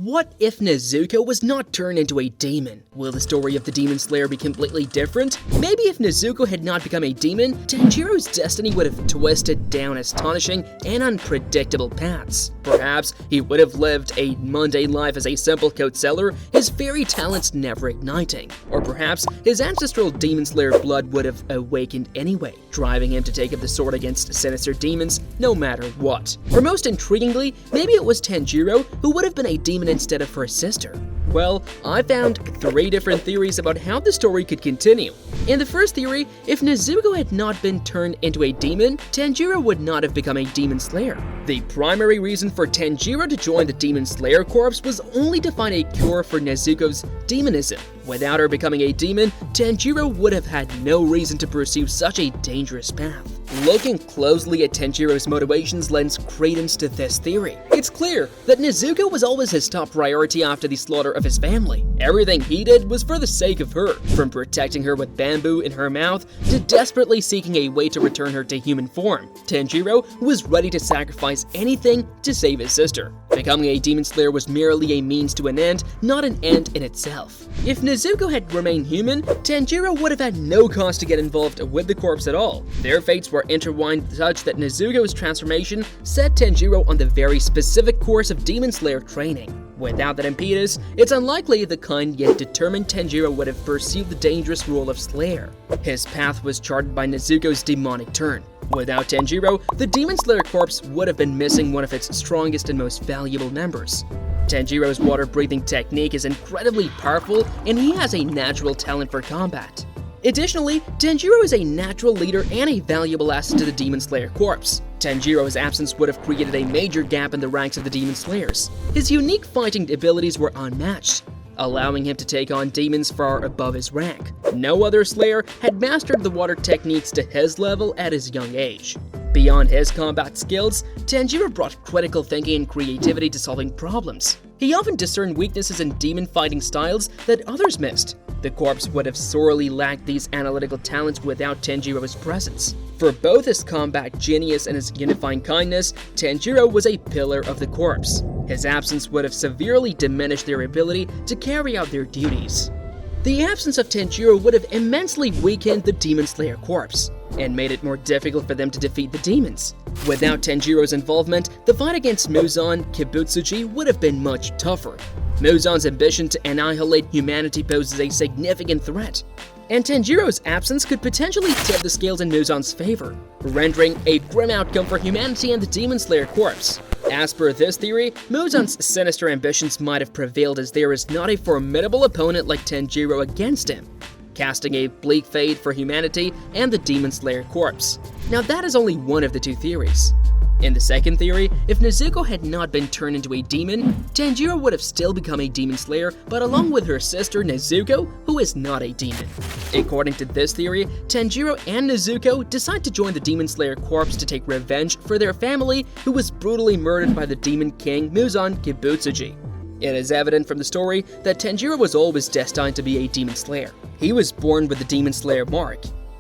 What if Nezuko was not turned into a demon? Will the story of the Demon Slayer be completely different? Maybe if Nezuko had not become a demon, Tanjiro's destiny would have twisted down astonishing and unpredictable paths. Perhaps he would have lived a mundane life as a simple coat seller, his fairy talents never igniting. Or perhaps his ancestral Demon Slayer blood would have awakened anyway, driving him to take up the sword against sinister demons no matter what. Or most intriguingly, maybe it was Tanjiro who would have been a demon instead of her sister. Well, I found 3 different theories about how the story could continue. In the first theory, if Nezuko had not been turned into a demon, Tanjiro would not have become a Demon Slayer. The primary reason for Tanjiro to join the Demon Slayer Corps was only to find a cure for Nezuko's demonism. Without her becoming a demon, Tanjiro would have had no reason to pursue such a dangerous path. Looking closely at Tanjiro's motivations lends credence to this theory. It's clear that Nezuko was always his top priority after the slaughter of his family. Everything he did was for the sake of her, from protecting her with bamboo in her mouth to desperately seeking a way to return her to human form. Tanjiro was ready to sacrifice anything to save his sister. Becoming a Demon Slayer was merely a means to an end, not an end in itself. If Nezuko had remained human, Tanjiro would have had no cause to get involved with the corpse at all. Their fates were intertwined such that Nezuko's transformation set Tanjiro on the very specific course of Demon Slayer training. Without that impetus, it's unlikely the kind yet determined Tanjiro would have pursued the dangerous role of Slayer. His path was charted by Nezuko's demonic turn. Without Tanjiro, the Demon Slayer Corps would have been missing one of its strongest and most valuable members. Tanjiro's water-breathing technique is incredibly powerful, and he has a natural talent for combat. Additionally, Tanjiro is a natural leader and a valuable asset to the Demon Slayer Corps. Tanjiro's absence would have created a major gap in the ranks of the Demon Slayers. His unique fighting abilities were unmatched, allowing him to take on demons far above his rank. No other Slayer had mastered the water techniques to his level at his young age. Beyond his combat skills, Tanjiro brought critical thinking and creativity to solving problems. He often discerned weaknesses in demon fighting styles that others missed. The Corps would have sorely lacked these analytical talents without Tanjiro's presence. For both his combat genius and his unifying kindness, Tanjiro was a pillar of the Corps. His absence would have severely diminished their ability to carry out their duties. The absence of Tanjiro would have immensely weakened the Demon Slayer Corps and made it more difficult for them to defeat the demons. Without Tanjiro's involvement, the fight against Muzan Kibutsuji would have been much tougher. Muzan's ambition to annihilate humanity poses a significant threat, and Tanjiro's absence could potentially tip the scales in Muzan's favor, rendering a grim outcome for humanity and the Demon Slayer Corps. As per this theory, Muzan's sinister ambitions might have prevailed as there is not a formidable opponent like Tanjiro against him, casting a bleak fate for humanity and the Demon Slayer Corps. Now that is only one of the 2 theories. In the second theory, if Nezuko had not been turned into a demon, Tanjiro would have still become a Demon Slayer, but along with her sister Nezuko, who is not a demon. According to this theory, Tanjiro and Nezuko decide to join the Demon Slayer Corps to take revenge for their family, who was brutally murdered by the Demon King Muzan Kibutsuji. It is evident from the story that Tanjiro was always destined to be a Demon Slayer. He was born with the Demon Slayer mark,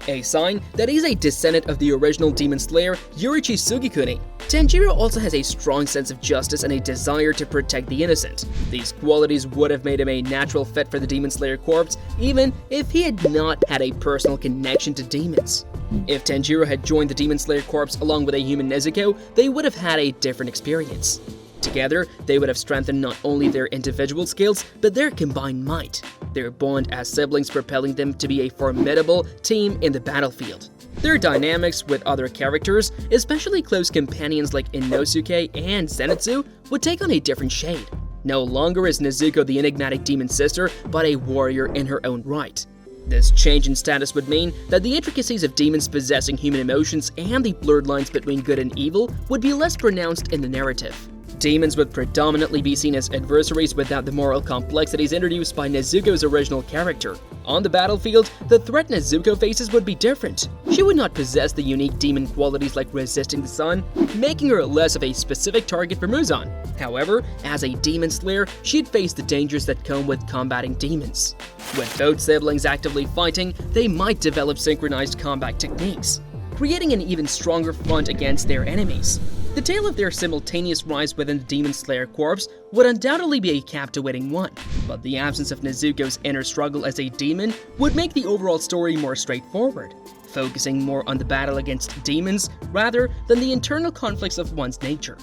a sign that he's a descendant of the original Demon Slayer Yorichi Sugikuni. Tanjiro also has a strong sense of justice and a desire to protect the innocent. These qualities would have made him a natural fit for the Demon Slayer Corps, even if he had not had a personal connection to demons. If Tanjiro had joined the Demon Slayer Corps along with a human Nezuko, they would have had a different experience. Together, they would have strengthened not only their individual skills, but their combined might, their bond as siblings propelling them to be a formidable team in the battlefield. Their dynamics with other characters, especially close companions like Inosuke and Zenitsu, would take on a different shade. No longer is Nezuko the enigmatic demon sister, but a warrior in her own right. This change in status would mean that the intricacies of demons possessing human emotions and the blurred lines between good and evil would be less pronounced in the narrative. Demons would predominantly be seen as adversaries without the moral complexities introduced by Nezuko's original character. On the battlefield, the threat Nezuko faces would be different. She would not possess the unique demon qualities like resisting the sun, making her less of a specific target for Muzan. However, as a demon slayer, she'd face the dangers that come with combating demons. With both siblings actively fighting, they might develop synchronized combat techniques, creating an even stronger front against their enemies. The tale of their simultaneous rise within the Demon Slayer Corps would undoubtedly be a captivating one, but the absence of Nezuko's inner struggle as a demon would make the overall story more straightforward, focusing more on the battle against demons rather than the internal conflicts of one's nature.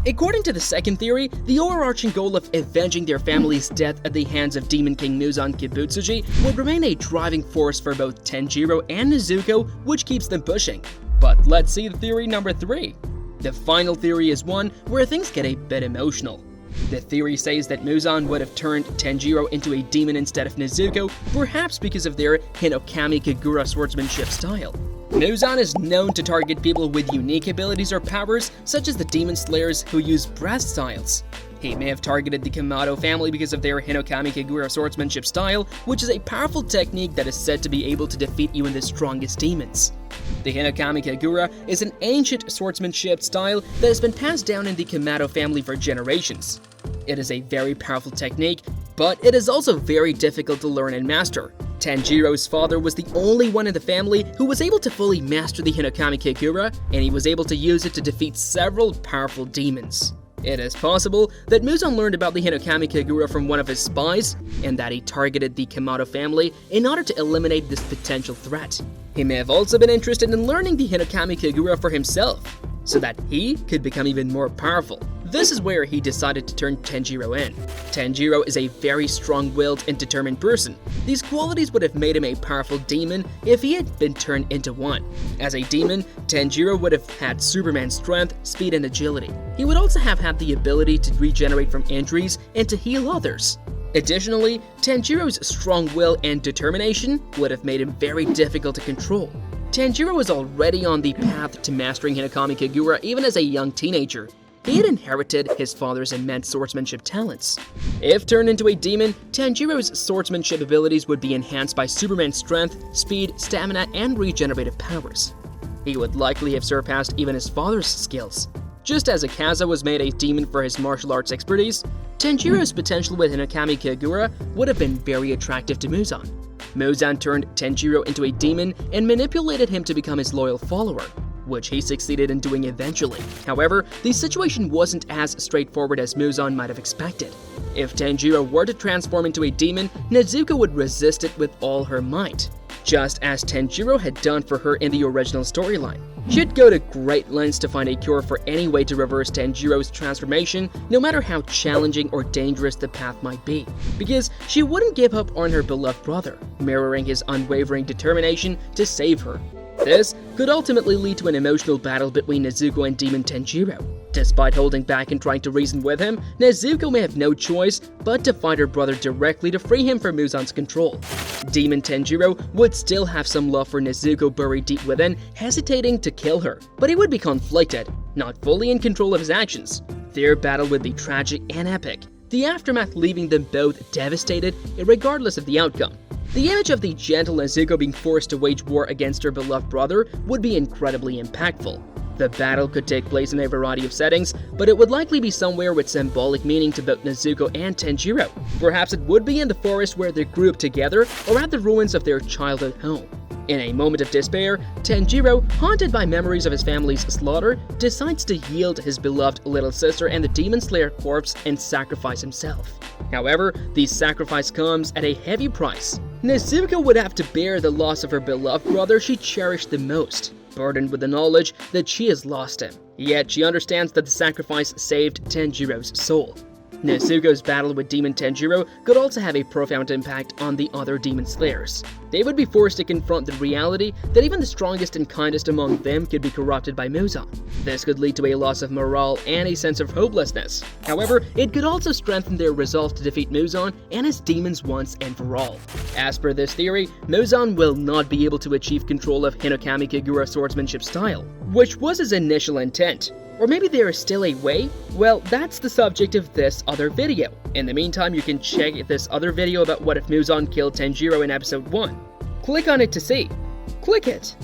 According to the second theory, the overarching goal of avenging their family's death at the hands of Demon King Muzan Kibutsuji would remain a driving force for both Tanjiro and Nezuko, which keeps them pushing. But let's see theory number 3. The final theory is one where things get a bit emotional. The theory says that Muzan would have turned Tanjiro into a demon instead of Nezuko, perhaps because of their Hinokami Kagura swordsmanship style. Muzan is known to target people with unique abilities or powers, such as the Demon Slayers who use breath styles. He may have targeted the Kamado family because of their Hinokami Kagura swordsmanship style, which is a powerful technique that is said to be able to defeat even the strongest demons. The Hinokami Kagura is an ancient swordsmanship style that has been passed down in the Kamado family for generations. It is a very powerful technique, but it is also very difficult to learn and master. Tanjiro's father was the only one in the family who was able to fully master the Hinokami Kagura, and he was able to use it to defeat several powerful demons. It is possible that Muzan learned about the Hinokami Kagura from one of his spies, and that he targeted the Kamado family in order to eliminate this potential threat. He may have also been interested in learning the Hinokami Kagura for himself, so that he could become even more powerful. This is where he decided to turn Tanjiro in. Tanjiro is a very strong-willed and determined person. These qualities would have made him a powerful demon if he had been turned into one. As a demon, Tanjiro would have had Superman strength, speed, and agility. He would also have had the ability to regenerate from injuries and to heal others. Additionally, Tanjiro's strong will and determination would have made him very difficult to control. Tanjiro was already on the path to mastering Hinokami Kagura even as a young teenager. He had inherited his father's immense swordsmanship talents. If turned into a demon, Tanjiro's swordsmanship abilities would be enhanced by Superman's strength, speed, stamina, and regenerative powers. He would likely have surpassed even his father's skills. Just as Akaza was made a demon for his martial arts expertise, Tanjiro's potential with Hinokami Kagura would have been very attractive to Muzan. Muzan turned Tanjiro into a demon and manipulated him to become his loyal follower, which he succeeded in doing eventually. However, the situation wasn't as straightforward as Muzan might have expected. If Tanjiro were to transform into a demon, Nezuko would resist it with all her might, just as Tanjiro had done for her in the original storyline. She'd go to great lengths to find a cure for any way to reverse Tanjiro's transformation, no matter how challenging or dangerous the path might be, because she wouldn't give up on her beloved brother, mirroring his unwavering determination to save her. This could ultimately lead to an emotional battle between Nezuko and Demon Tanjiro. Despite holding back and trying to reason with him, Nezuko may have no choice but to fight her brother directly to free him from Muzan's control. Demon Tanjiro would still have some love for Nezuko buried deep within, hesitating to kill her, but he would be conflicted, not fully in control of his actions. Their battle would be tragic and epic, the aftermath leaving them both devastated regardless of the outcome. The image of the gentle Nezuko being forced to wage war against her beloved brother would be incredibly impactful. The battle could take place in a variety of settings, but it would likely be somewhere with symbolic meaning to both Nezuko and Tanjiro. Perhaps it would be in the forest where they grew up together, or at the ruins of their childhood home. In a moment of despair, Tanjiro, haunted by memories of his family's slaughter, decides to yield his beloved little sister and the Demon Slayer corpse and sacrifice himself. However, the sacrifice comes at a heavy price. Nezuko would have to bear the loss of her beloved brother she cherished the most, burdened with the knowledge that she has lost him. Yet she understands that the sacrifice saved Tanjiro's soul. Nezuko's battle with Demon Tanjiro could also have a profound impact on the other Demon Slayers. They would be forced to confront the reality that even the strongest and kindest among them could be corrupted by Muzan. This could lead to a loss of morale and a sense of hopelessness. However, it could also strengthen their resolve to defeat Muzan and his demons once and for all. As per this theory, Muzan will not be able to achieve control of Hinokami Kagura swordsmanship style, which was his initial intent. Or maybe there is still a way? Well, that's the subject of this other video. In the meantime, you can check this other video about what if Muzan killed Tanjiro in episode 1. Click on it to see. Click it!